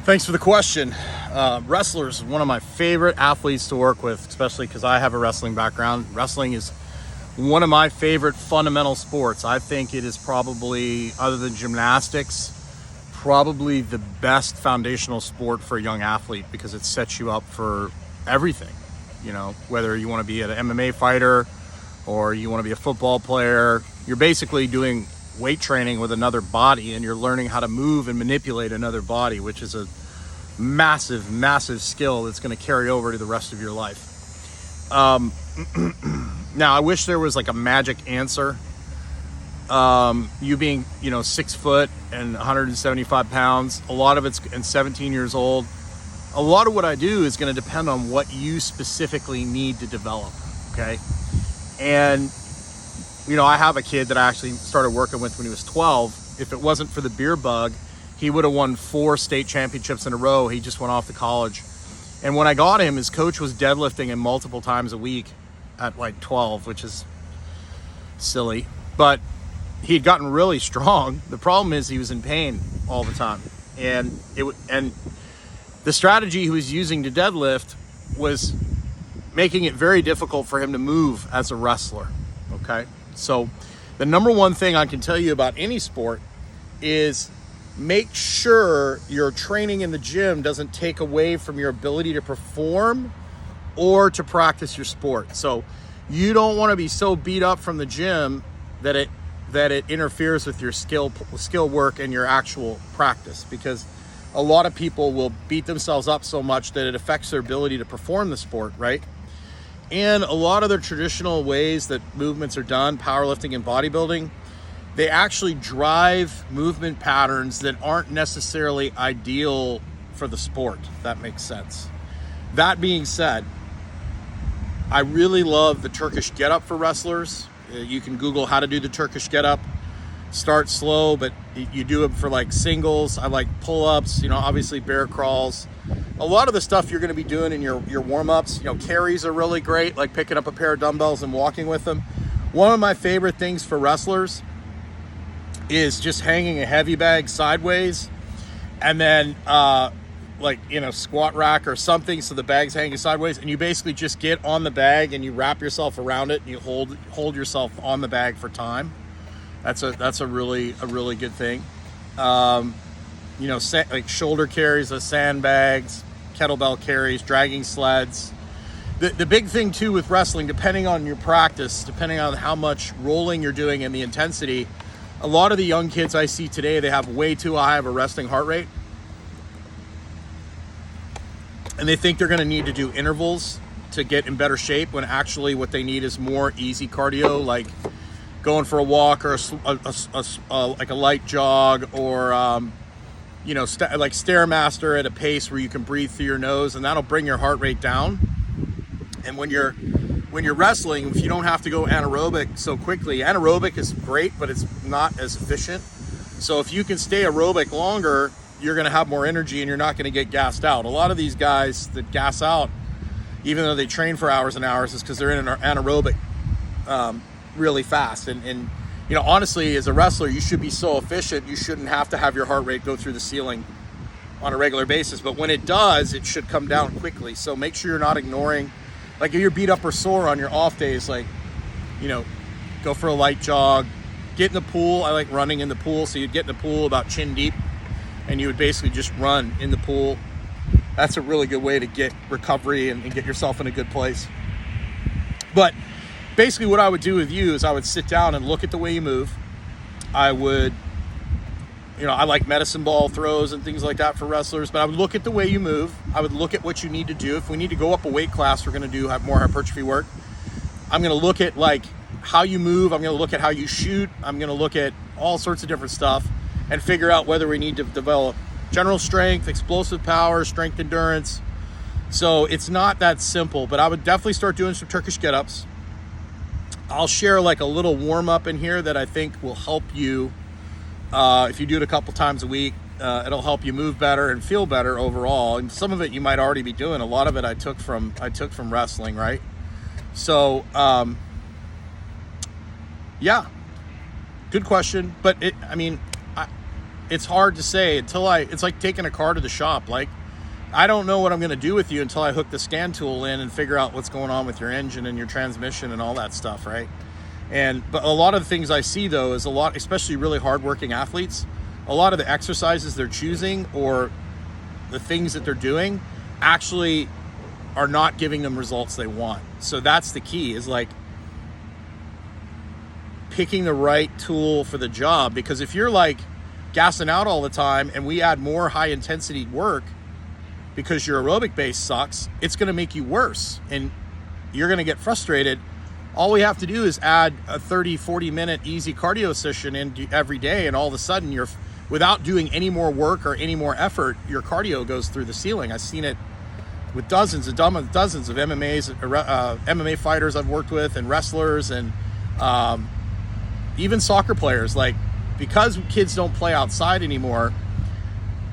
Thanks for the question. Wrestlers, one of my favorite athletes to work with, especially because I have a wrestling background. Wrestling is one of my favorite fundamental sports. I think it is probably, other than gymnastics, probably the best foundational sport for a young athlete because it sets you up for everything. You know, whether you want to be an MMA fighter or you want to be a football player, you're basically doing weight training with another body, and you're learning how to move and manipulate another body, which is a massive, massive skill that's going to carry over to the rest of your life. Now, I wish there was like a magic answer. You being, 6 foot and 175 pounds, a lot of it's, and 17 years old, a lot of what I do is going to depend on what you specifically need to develop. Okay. And I have a kid that I actually started working with when he was 12. If it wasn't for the beer bug, he would have won 4 state championships in a row. He just went off to college. And when I got him, his coach was deadlifting him multiple times a week at like 12, which is silly. But he had gotten really strong. The problem is he was in pain all the time. And the strategy he was using to deadlift was making it very difficult for him to move as a wrestler. Okay? So the number one thing I can tell you about any sport is make sure your training in the gym doesn't take away from your ability to perform or to practice your sport. So you don't want to be so beat up from the gym that it interferes with your skill work and your actual practice, because a lot of people will beat themselves up so much that it affects their ability to perform the sport, right? And a lot of the traditional ways that movements are done, powerlifting and bodybuilding, they actually drive movement patterns that aren't necessarily ideal for the sport, if that makes sense. That being said, I really love the Turkish get-up for wrestlers. You can Google how to do the Turkish get-up. Start slow, but you do it for like singles. I like pull-ups, obviously bear crawls. A lot of the stuff you're going to be doing in your warm-ups, carries are really great, like picking up a pair of dumbbells and walking with them. One of my favorite things for wrestlers is just hanging a heavy bag sideways and then squat rack or something so the bag's hanging sideways, and you basically just get on the bag and you wrap yourself around it and you hold yourself on the bag for time. That's a really good thing. Like shoulder carries, the sandbags, kettlebell carries, dragging sleds. The big thing too with wrestling, depending on your practice, depending on how much rolling you're doing and the intensity, a lot of the young kids I see today, they have way too high of a resting heart rate. And they think they're going to need to do intervals to get in better shape, when actually what they need is more easy cardio, like going for a walk or like a light jog, or like Stairmaster at a pace where you can breathe through your nose, and that'll bring your heart rate down. And when you're wrestling, if you don't have to go anaerobic so quickly, anaerobic is great, but it's not as efficient. So if you can stay aerobic longer, you're going to have more energy and you're not going to get gassed out. A lot of these guys that gas out, even though they train for hours and hours, is because they're in an anaerobic really fast. And honestly, as a wrestler, you should be so efficient, you shouldn't have to have your heart rate go through the ceiling on a regular basis. But when it does, it should come down quickly. So make sure you're not ignoring, like if you're beat up or sore on your off days, like, go for a light jog, get in the pool. I like running in the pool. So you'd get in the pool about chin deep and you would basically just run in the pool. That's a really good way to get recovery and get yourself in a good place. But basically what I would do with you is I would sit down and look at the way you move. I would, I like medicine ball throws and things like that for wrestlers, but I would look at the way you move. I would look at what you need to do. If we need to go up a weight class, we're going to have more hypertrophy work. I'm going to look at like how you move. I'm going to look at how you shoot. I'm going to look at all sorts of different stuff and figure out whether we need to develop general strength, explosive power, strength endurance. So it's not that simple, but I would definitely start doing some Turkish get-ups. I'll share like a little warm-up in here that I think will help you. If you do it a couple times a week, it'll help you move better and feel better overall. And some of it you might already be doing. A lot of it I took from wrestling, right? So, yeah, good question. But it's hard to say until it's like taking a car to the shop. Like, I don't know what I'm going to do with you until I hook the scan tool in and figure out what's going on with your engine and your transmission and all that stuff, right? But a lot of the things I see, though, is especially really hardworking athletes, a lot of the exercises they're choosing or the things that they're doing actually are not giving them results they want. So that's the key, is like picking the right tool for the job. Because if you're like gassing out all the time and we add more high intensity work because your aerobic base sucks, it's going to make you worse and you're going to get frustrated. All we have to do is add a 30-40 minute easy cardio session in every day, and all of a sudden without doing any more work or any more effort, your cardio goes through the ceiling. I've seen it with dozens of MMA fighters I've worked with, and wrestlers, and even soccer players. Like, because kids don't play outside anymore,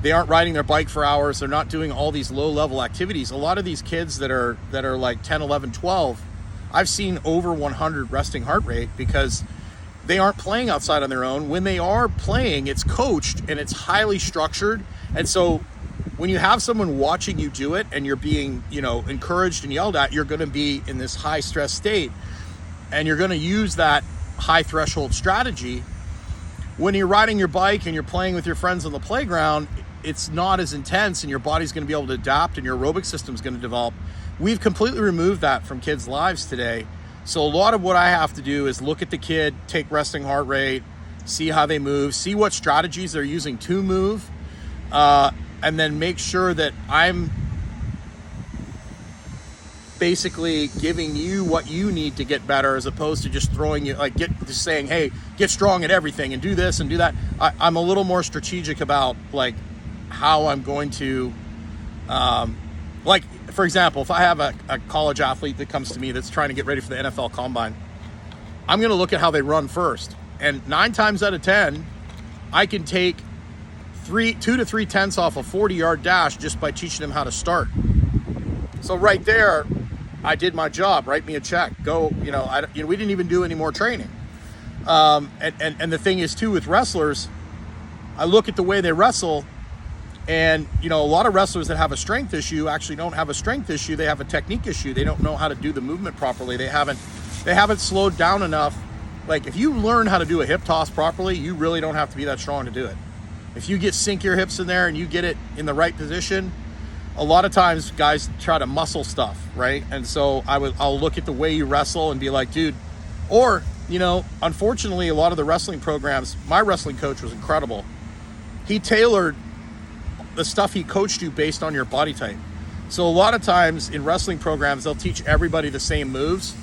they aren't riding their bike for hours, they're not doing all these low level activities. A lot of these kids that are like 10, 11, 12, I've seen over 100 resting heart rate because they aren't playing outside on their own. When they are playing, it's coached and it's highly structured. And so when you have someone watching you do it and you're being, encouraged and yelled at, you're going to be in this high stress state, and you're going to use that high threshold strategy. When you're riding your bike and you're playing with your friends on the playground, it's not as intense, and your body's going to be able to adapt and your aerobic system's going to develop. We've completely removed that from kids' lives today. So a lot of what I have to do is look at the kid, take resting heart rate, see how they move, see what strategies they're using to move, and then make sure that I'm basically giving you what you need to get better, as opposed to just throwing you, just saying, hey, get strong at everything and do this and do that. I'm a little more strategic about like how I'm going to, for example, if I have a college athlete that comes to me that's trying to get ready for the NFL Combine, I'm going to look at how they run first. And 9 times out of 10, I can take 2 to 3 tenths off a 40-yard dash just by teaching them how to start. So right there, I did my job. Write me a check. Go. We didn't even do any more training. And the thing is too, with wrestlers, I look at the way they wrestle. And, a lot of wrestlers that have a strength issue actually don't have a strength issue. They have a technique issue. They don't know how to do the movement properly. They haven't slowed down enough. Like, if you learn how to do a hip toss properly, you really don't have to be that strong to do it. If you sink your hips in there and you get it in the right position, a lot of times guys try to muscle stuff, right? And so I'll look at the way you wrestle and be like, dude, or, unfortunately, a lot of the wrestling programs, my wrestling coach was incredible. He tailored the stuff he coached you based on your body type. So a lot of times in wrestling programs, they'll teach everybody the same moves.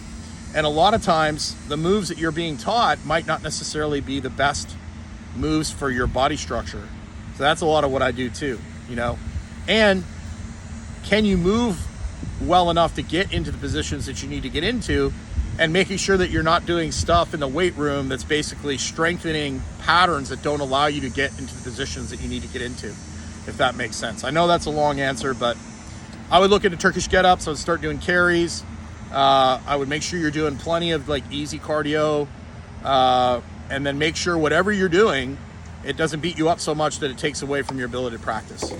And a lot of times the moves that you're being taught might not necessarily be the best moves for your body structure. So that's a lot of what I do too, And can you move well enough to get into the positions that you need to get into, and making sure that you're not doing stuff in the weight room that's basically strengthening patterns that don't allow you to get into the positions that you need to get into, if that makes sense. I know that's a long answer, but I would look at the Turkish get-ups. I would start doing carries. I would make sure you're doing plenty of easy cardio, and then make sure whatever you're doing, it doesn't beat you up so much that it takes away from your ability to practice.